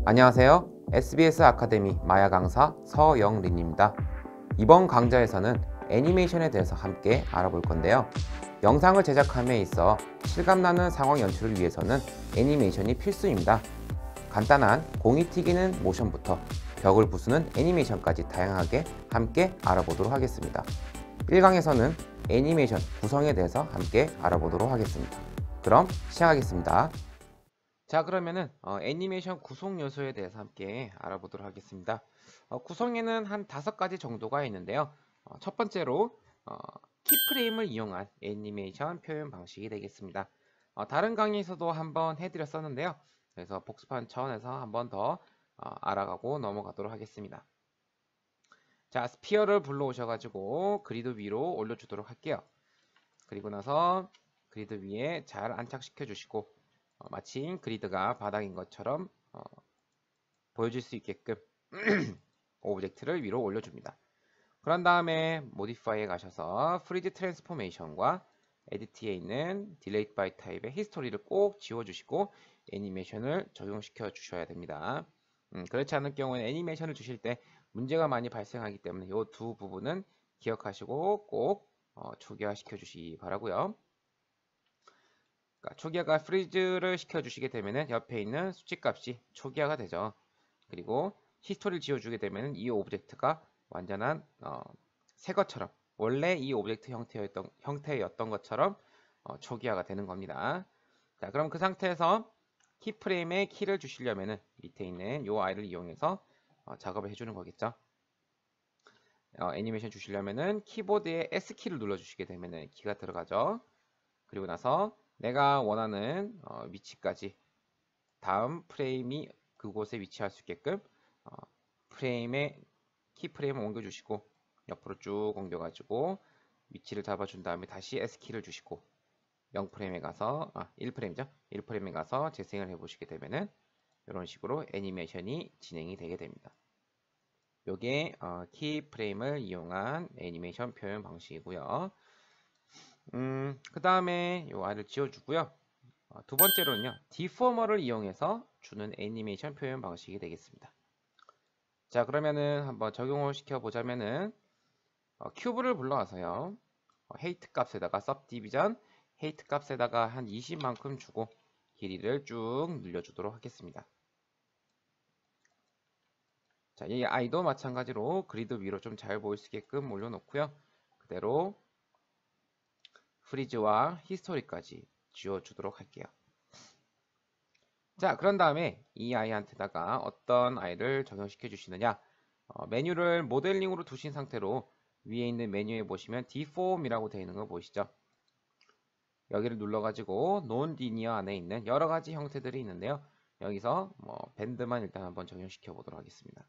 안녕하세요. SBS 아카데미 마야 강사 서영린입니다. 이번 강좌에서는 애니메이션에 대해서 함께 알아볼 건데요. 영상을 제작함에 있어 실감나는 상황 연출을 위해서는 애니메이션이 필수입니다. 간단한 공이 튀기는 모션부터 벽을 부수는 애니메이션까지 다양하게 함께 알아보도록 하겠습니다. 1강에서는 애니메이션 구성에 대해서 함께 알아보도록 하겠습니다. 그럼 시작하겠습니다. 자, 그러면은 애니메이션 구성 요소에 대해서 함께 알아보도록 하겠습니다. 구성에는 한 5가지 정도가 있는데요. 첫 번째로 키프레임을 이용한 애니메이션 표현 방식이 되겠습니다. 다른 강의에서도 한번 해드렸었는데요. 그래서 복습한 차원에서 한번 더 알아가고 넘어가도록 하겠습니다. 자, 스피어를 불러오셔가지고 그리드 위로 올려주도록 할게요. 그리고 나서 그리드 위에 잘 안착시켜 주시고 마치 그리드가 바닥인 것처럼 보여질 수 있게끔 오브젝트를 위로 올려줍니다. 그런 다음에 모디파이에 가셔서 프리즈 트랜스포메이션과 에디트에 있는 딜레이트 바이 타입의 히스토리를 꼭 지워주시고 애니메이션을 적용시켜 주셔야 됩니다. 그렇지 않을 경우에는 애니메이션을 주실 때 문제가 많이 발생하기 때문에 이 두 부분은 기억하시고 꼭 초기화 시켜 주시기 바라고요. 초기화가 프리즈를 시켜주시게 되면 옆에 있는 수치값이 초기화가 되죠. 그리고 히스토리를 지워주게 되면 이 오브젝트가 완전한 새 것처럼 원래 이 오브젝트 형태였던 것처럼 초기화가 되는 겁니다. 자, 그럼 그 상태에서 키프레임에 키를 주시려면 밑에 있는 이 아이를 이용해서 작업을 해주는 거겠죠. 애니메이션 주시려면은 키보드에 S키를 눌러주시게 되면 키가 들어가죠. 그리고 나서 내가 원하는 위치까지 다음 프레임이 그곳에 위치할 수 있게끔 프레임에 키프레임을 옮겨주시고 옆으로 쭉 옮겨가지고 위치를 잡아준 다음에 다시 S키를 주시고 0프레임에 가서 1프레임이죠. 1프레임에 가서 재생을 해보시게 되면은 이런 식으로 애니메이션이 진행이 되게 됩니다. 요게 키프레임을 이용한 애니메이션 표현 방식이고요. 그 다음에 요 아이를 지워주고요. 두 번째로는요, 디포머를 이용해서 주는 애니메이션 표현 방식이 되겠습니다. 자, 그러면은 한번 적용을 시켜보자면은 큐브를 불러와서요, 헤이트 값에다가 subdivision 헤이트 값에다가 한 20만큼 주고 길이를 쭉 늘려주도록 하겠습니다. 자, 이 아이도 마찬가지로 그리드 위로 좀 잘 보일 수 있게끔 올려놓고요. 그대로 프리즈와 히스토리까지 지워주도록 할게요. 자, 그런 다음에 이 아이한테다가 어떤 아이를 적용시켜 주시느냐, 메뉴를 모델링으로 두신 상태로 위에 있는 메뉴에 보시면 Deform이라고 되어 있는 거 보이시죠? 여기를 눌러가지고 논리니어 안에 있는 여러 가지 형태들이 있는데요. 여기서 밴드만 일단 한번 적용시켜 보도록 하겠습니다.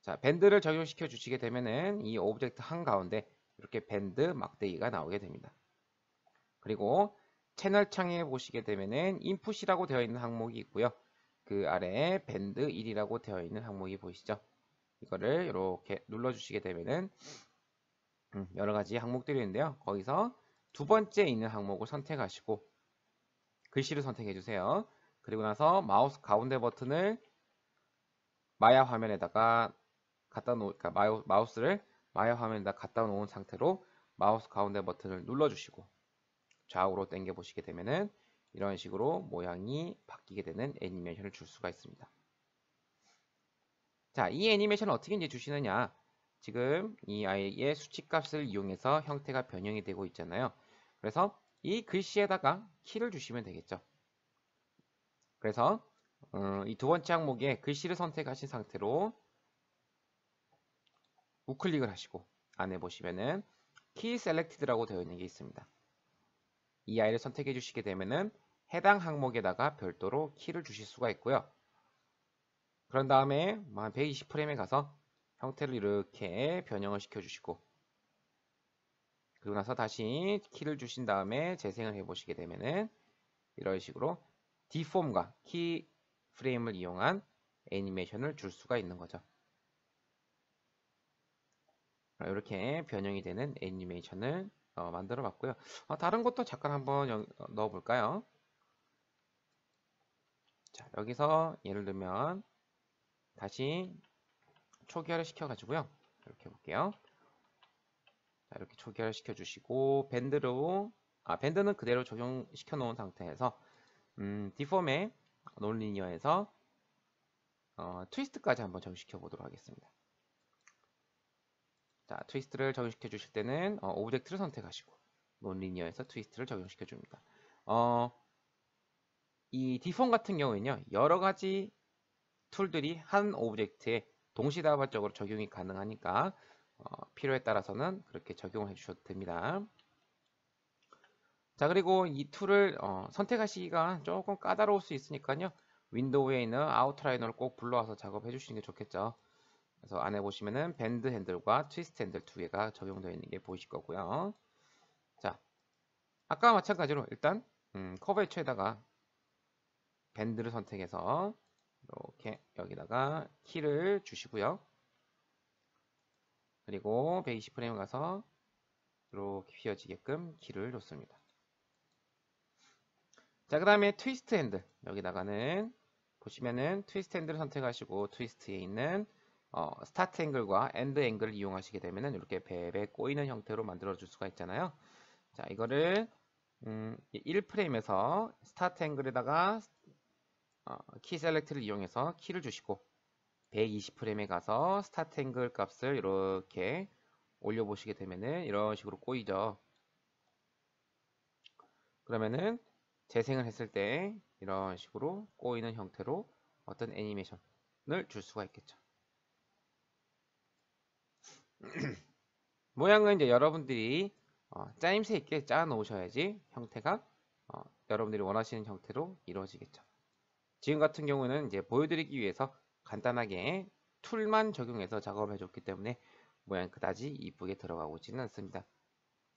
자, 밴드를 적용시켜 주시게 되면은 이 오브젝트 한가운데 이렇게 밴드 막대기가 나오게 됩니다. 그리고 채널 창에 보시게 되면은 인풋이라고 되어 있는 항목이 있고요. 그 아래에 밴드 1이라고 되어 있는 항목이 보이시죠? 이거를 이렇게 눌러주시게 되면은 여러 가지 항목들이 있는데요. 거기서 두 번째 있는 항목을 선택하시고 글씨를 선택해 주세요. 그리고 나서 마우스 가운데 버튼을 마야 화면에다가 그러니까 마우스를 마야 화면에다 갖다 놓은 상태로 마우스 가운데 버튼을 눌러주시고 좌우로 당겨 보시게 되면은 이런 식으로 모양이 바뀌게 되는 애니메이션을 줄 수가 있습니다. 자, 이 애니메이션을 어떻게 이제 주시느냐? 지금 이 아이의 수치값을 이용해서 형태가 변형이 되고 있잖아요. 그래서 이 글씨에다가 키를 주시면 되겠죠. 그래서 이 두 번째 항목에 글씨를 선택하신 상태로 우클릭을 하시고 안에 보시면은 키 셀렉티드라고 되어 있는 게 있습니다. 이 아이를 선택해 주시게 되면은 해당 항목에다가 별도로 키를 주실 수가 있고요. 그런 다음에 한 120프레임에 가서 형태를 이렇게 변형을 시켜 주시고 그리고 나서 다시 키를 주신 다음에 재생을 해 보시게 되면은 이런 식으로 디폼과 키 프레임을 이용한 애니메이션을 줄 수가 있는 거죠. 이렇게 변형이 되는 애니메이션을 만들어 봤고요. 다른 것도 잠깐 한번 넣어 볼까요? 자, 여기서 예를 들면 다시 초기화를 시켜가지고요. 이렇게 해볼게요. 자, 이렇게 초기화를 시켜주시고 밴드는 그대로 적용시켜 놓은 상태에서 디폼의 논리니어에서 트위스트까지 한번 적용시켜 보도록 하겠습니다. 자, 트위스트를 적용시켜 주실 때는 오브젝트를 선택하시고 논리니어에서 트위스트를 적용시켜 줍니다. 이 디폼 같은 경우에는요, 여러 가지 툴들이 한 오브젝트에 동시다발적으로 적용이 가능하니까 필요에 따라서는 그렇게 적용을 해주셔도 됩니다. 자, 그리고 이 툴을 선택하시기가 조금 까다로울 수 있으니까요, 윈도우에 있는 아웃라이너를 꼭 불러와서 작업해 주시는 게 좋겠죠. 그래서 안에 보시면은 밴드 핸들과 트위스트 핸들 두 개가 적용되어 있는 게 보이실 거고요. 자, 아까와 마찬가지로 일단 커브 애초에다가 밴드를 선택해서 이렇게 여기다가 키를 주시고요. 그리고 120프레임 가서 이렇게 휘어지게끔 키를 줬습니다. 자, 그 다음에 트위스트 핸들 여기다가는 보시면은 트위스트 핸들을 선택하시고 트위스트에 있는 스타트 앵글과 엔드 앵글을 이용하시게 되면은 이렇게 베베 꼬이는 형태로 만들어 줄 수가 있잖아요. 자, 이거를 1프레임에서 스타트 앵글에다가 키 셀렉트를 이용해서 키를 주시고 120프레임에 가서 스타트 앵글 값을 이렇게 올려보시게 되면은 이런 식으로 꼬이죠. 그러면은 재생을 했을 때 이런 식으로 꼬이는 형태로 어떤 애니메이션을 줄 수가 있겠죠. 모양은 이제 여러분들이 짜임새 있게 짜 놓으셔야지 형태가 여러분들이 원하시는 형태로 이루어지겠죠. 지금 같은 경우는 이제 보여드리기 위해서 간단하게 툴만 적용해서 작업을 해줬기 때문에 모양 그다지 이쁘게 들어가고 있지는 않습니다.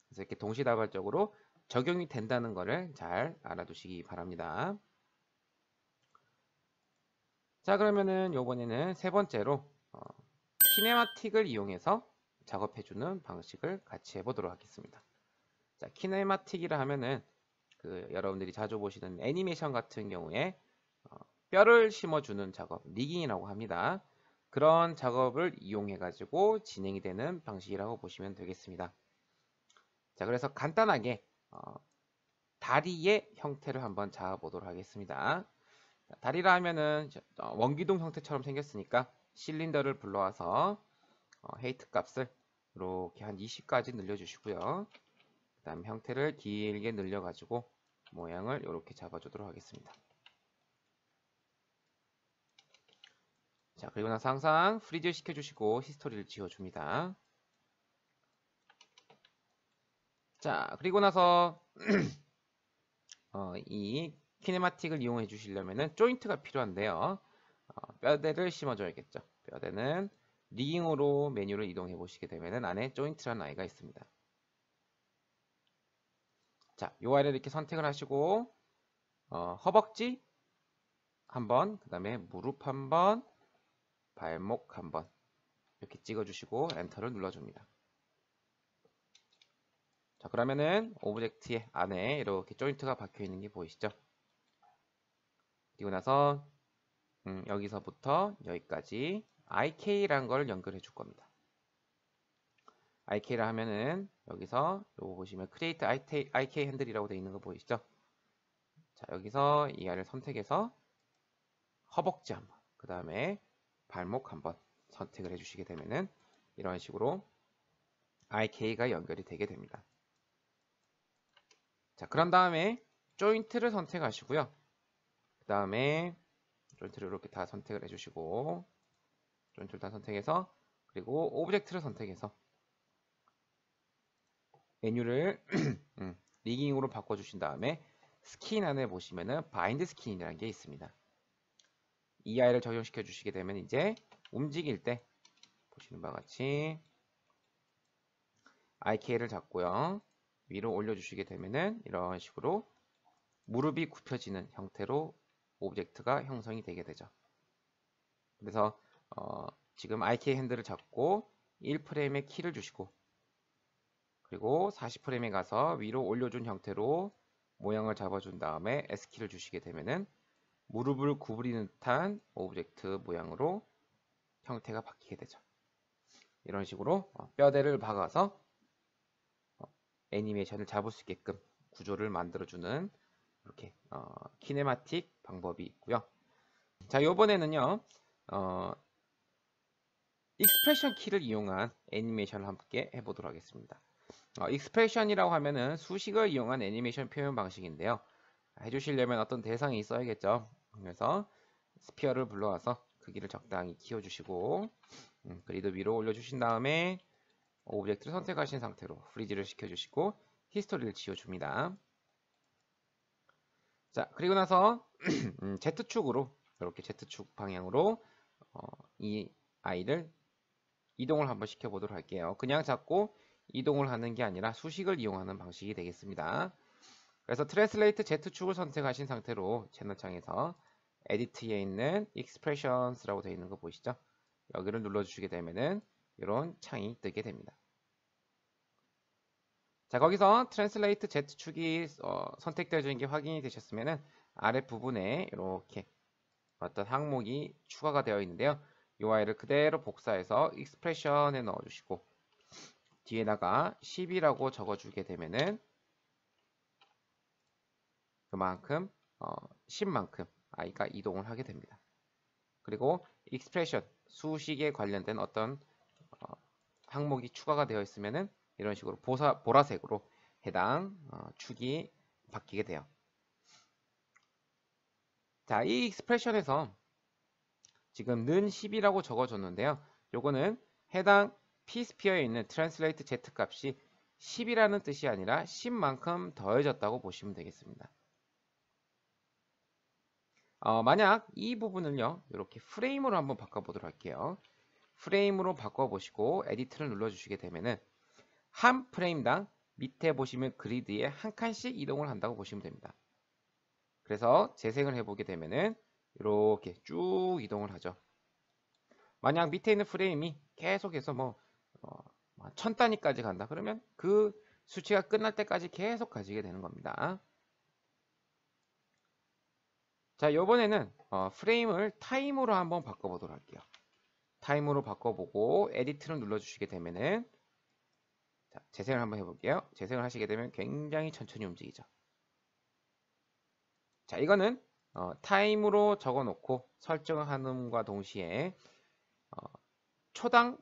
그래서 이렇게 동시다발적으로 적용이 된다는 것을 잘 알아두시기 바랍니다. 자, 그러면은 요번에는 세 번째로 키네마틱을 이용해서 작업해주는 방식을 같이 해보도록 하겠습니다. 자, 키네마틱이라 하면은 여러분들이 자주 보시는 애니메이션 같은 경우에 뼈를 심어주는 작업, 리깅이라고 합니다. 그런 작업을 이용해 가지고 진행이 되는 방식이라고 보시면 되겠습니다. 자, 그래서 간단하게 다리의 형태를 한번 잡아보도록 하겠습니다. 다리라 하면은 원기둥 형태처럼 생겼으니까 실린더를 불러와서 헤이트 값을 이렇게 한 20까지 늘려주시고요. 그 다음 형태를 길게 늘려가지고 모양을 이렇게 잡아주도록 하겠습니다. 자, 그리고 나서 항상 프리즈 시켜주시고 히스토리를 지워줍니다. 자, 그리고 나서 이 키네마틱을 이용해 주시려면은 조인트가 필요한데요. 뼈대를 심어줘야겠죠. 뼈대는 리깅으로 메뉴를 이동해 보시게 되면은 안에 조인트라는 아이가 있습니다. 자, 요 아이를 이렇게 선택을 하시고 허벅지 한번, 그 다음에 무릎 한번, 발목 한번 이렇게 찍어주시고 엔터를 눌러줍니다. 자, 그러면은 오브젝트의 안에 이렇게 조인트가 박혀 있는 게 보이시죠? 그리고 나서 여기서부터 여기까지 IK라는 걸 연결해 줄 겁니다. IK라 하면은 여기서 요거 보시면 Create IK 핸들이라고 되어 있는 거 보이시죠? 자, 여기서 이 아이를 선택해서 허벅지 한번, 그 다음에 발목 한번 선택을 해주시게 되면은 이런 식으로 IK가 연결이 되게 됩니다. 자, 그런 다음에 조인트를 선택하시고요. 그 다음에 조인트를 이렇게 다 선택을 해주시고 조인트를 다 선택해서 그리고 오브젝트를 선택해서 메뉴를 리깅으로 바꿔주신 다음에 스킨 안에 보시면은 바인드 스킨이라는 게 있습니다. 이 아이를 적용시켜 주시게 되면 이제 움직일 때 보시는 바와 같이 IK를 잡고요. 위로 올려주시게 되면은 이런 식으로 무릎이 굽혀지는 형태로 오브젝트가 형성이 되게 되죠. 그래서 지금 IK 핸들을 잡고 1프레임에 키를 주시고 그리고 40프레임에 가서 위로 올려준 형태로 모양을 잡아준 다음에 S키를 주시게 되면은 무릎을 구부리는 듯한 오브젝트 모양으로 형태가 바뀌게 되죠. 이런 식으로 뼈대를 박아서 애니메이션을 잡을 수 있게끔 구조를 만들어주는 이렇게 키네마틱 방법이 있고요. 자, 이번에는요 익스프레션 키를 이용한 애니메이션을 함께 해보도록 하겠습니다. 익스프레션이라고 하면은 수식을 이용한 애니메이션 표현 방식인데요. 해주시려면 어떤 대상이 있어야겠죠. 그래서 스피어를 불러와서 크기를 적당히 키워주시고 그리드 위로 올려주신 다음에 오브젝트를 선택하신 상태로 프리즈를 시켜주시고 히스토리를 지워줍니다. 자, 그리고 나서 Z축으로 이렇게 Z축 방향으로 이 아이를 이동을 한번 시켜보도록 할게요. 그냥 잡고 이동을 하는 게 아니라 수식을 이용하는 방식이 되겠습니다. 그래서 트랜슬레이트 Z축을 선택하신 상태로 채널창에서 에디트에 있는 Expressions라고 되어 있는 거 보이시죠? 여기를 눌러주시게 되면은 이런 창이 뜨게 됩니다. 자, 거기서 트랜슬레이트 Z축이 선택되어져 있는 게 확인이 되셨으면은 아랫부분에 이렇게 어떤 항목이 추가가 되어 있는데요. 이 아이를 그대로 복사해서 익스프레션에 넣어주시고 뒤에다가 10이라고 적어주게 되면은 그만큼 10만큼 아이가 이동을 하게 됩니다. 그리고 익스프레션 수식에 관련된 어떤 항목이 추가가 되어 있으면은 이런 식으로 보라색으로 해당 축이 바뀌게 돼요. 자, 이 익스프레션에서 지금 는 10이라고 적어줬는데요. 요거는 해당 P스피어에 있는 트랜슬레이트 Z 값이 10이라는 뜻이 아니라 10만큼 더해졌다고 보시면 되겠습니다. 만약 이 부분을요, 이렇게 프레임으로 한번 바꿔보도록 할게요. 프레임으로 바꿔보시고 에디트를 눌러주시게 되면은 한 프레임당 밑에 보시면 그리드에 한 칸씩 이동을 한다고 보시면 됩니다. 그래서 재생을 해보게 되면은 이렇게 쭉 이동을 하죠. 만약 밑에 있는 프레임이 계속해서 뭐 1000단위까지 간다 그러면 그 수치가 끝날 때까지 계속 가지게 되는 겁니다. 자, 이번에는 프레임을 타임으로 한번 바꿔보도록 할게요. 타임으로 바꿔보고 에디트를 눌러주시게 되면은 자, 재생을 한번 해볼게요. 재생을 하시게 되면 굉장히 천천히 움직이죠. 자, 이거는 타임으로 적어놓고 설정을 하는과 동시에 초당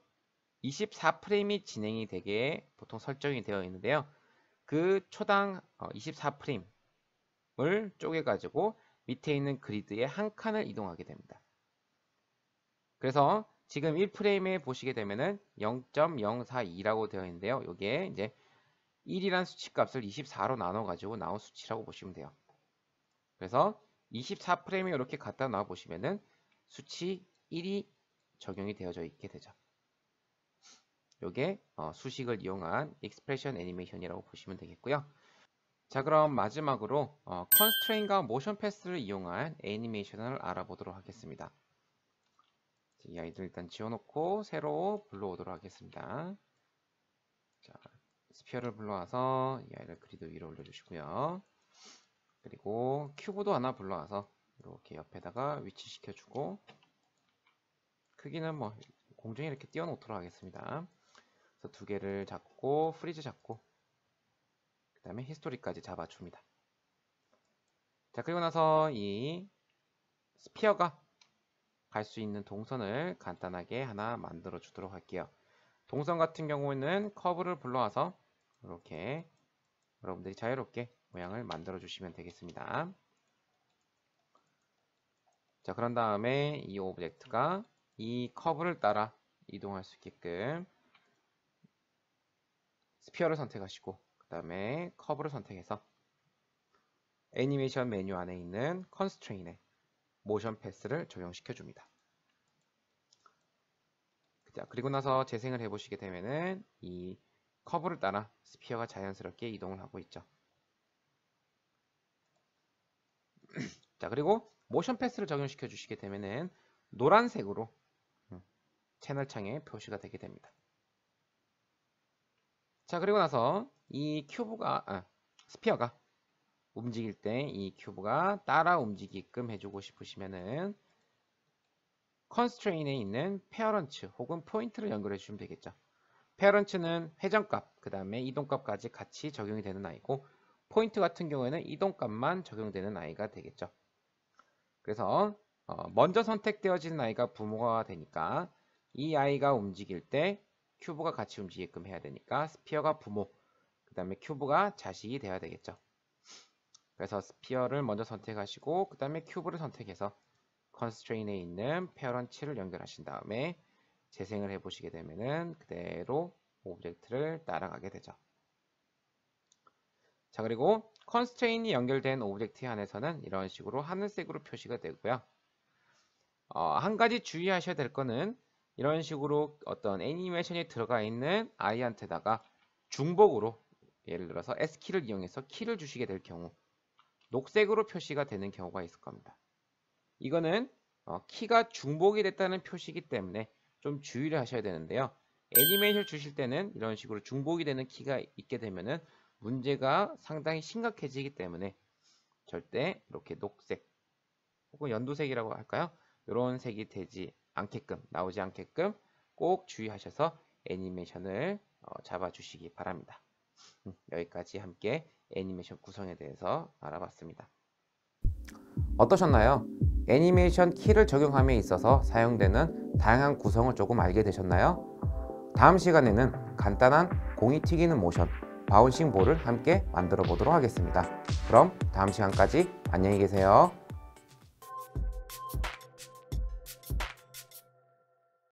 24프레임이 진행이 되게 보통 설정이 되어 있는데요. 그 초당 24프레임을 쪼개가지고 밑에 있는 그리드에 한 칸을 이동하게 됩니다. 그래서 지금 1프레임에 보시게 되면은 0.042라고 되어 있는데요. 이게 이제 1이란 수치 값을 24로 나눠 가지고 나온 수치라고 보시면 돼요. 그래서 24프레임에 이렇게 갖다 놔 보시면은 수치 1이 적용이 되어져 있게 되죠. 이게 수식을 이용한 익스프레션 애니메이션이라고 보시면 되겠고요. 자, 그럼 마지막으로 컨스트레인과 모션 패스를 이용한 애니메이션을 알아보도록 하겠습니다. 이 아이들 일단 지워놓고 새로 불러오도록 하겠습니다. 자, 스피어를 불러와서 이 아이를 그리드 위로 올려주시고요. 그리고 큐브도 하나 불러와서 이렇게 옆에다가 위치시켜주고 크기는 뭐 공중에 이렇게 띄워놓도록 하겠습니다. 그래서 두 개를 잡고 프리즈 잡고 그 다음에 히스토리까지 잡아줍니다. 자, 그리고 나서 이 스피어가 갈 수 있는 동선을 간단하게 하나 만들어 주도록 할게요. 동선 같은 경우에는 커브를 불러와서 이렇게 여러분들이 자유롭게 모양을 만들어 주시면 되겠습니다. 자, 그런 다음에 이 오브젝트가 이 커브를 따라 이동할 수 있게끔 스피어를 선택하시고 그 다음에 커브를 선택해서 애니메이션 메뉴 안에 있는 컨스트레인에 모션 패스를 적용시켜 줍니다. 자, 그리고 나서 재생을 해보시게 되면은 이 커브를 따라 스피어가 자연스럽게 이동을 하고 있죠. 자, 그리고 모션 패스를 적용시켜 주시게 되면은 노란색으로 채널 창에 표시가 되게 됩니다. 자, 그리고 나서 이 스피어가 움직일 때 이 큐브가 따라 움직이게끔 해주고 싶으시면은 컨스트레인에 있는 페어런츠 혹은 포인트를 연결해 주시면 되겠죠. 페어런츠는 회전값, 그 다음에 이동값까지 같이 적용이 되는 아이고, 포인트 같은 경우에는 이동값만 적용되는 아이가 되겠죠. 그래서 먼저 선택되어지는 아이가 부모가 되니까 이 아이가 움직일 때 큐브가 같이 움직이게끔 해야 되니까 스피어가 부모, 그 다음에 큐브가 자식이 되어야 되겠죠. 그래서 스피어를 먼저 선택하시고 그 다음에 큐브를 선택해서 컨스트레인에 있는 페어런츠를 연결하신 다음에 재생을 해보시게 되면은 그대로 오브젝트를 따라가게 되죠. 자, 그리고 컨스트레인이 연결된 오브젝트 안에서는 이런 식으로 하늘색으로 표시가 되고요. 한 가지 주의하셔야 될 거는 이런 식으로 어떤 애니메이션이 들어가 있는 아이한테다가 중복으로 예를 들어서 S키를 이용해서 키를 주시게 될 경우 녹색으로 표시가 되는 경우가 있을 겁니다. 이거는 키가 중복이 됐다는 표시이기 때문에 좀 주의를 하셔야 되는데요. 애니메이션 주실 때는 이런 식으로 중복이 되는 키가 있게 되면은 문제가 상당히 심각해지기 때문에 절대 이렇게 녹색 혹은 연두색이라고 할까요? 이런 색이 되지 않게끔, 나오지 않게끔 꼭 주의하셔서 애니메이션을 잡아주시기 바랍니다. 여기까지 함께 애니메이션 구성에 대해서 알아봤습니다. 어떠셨나요? 애니메이션 키를 적용함에 있어서 사용되는 다양한 구성을 조금 알게 되셨나요? 다음 시간에는 간단한 공이 튀기는 모션, 바운싱 볼을 함께 만들어 보도록 하겠습니다. 그럼 다음 시간까지 안녕히 계세요.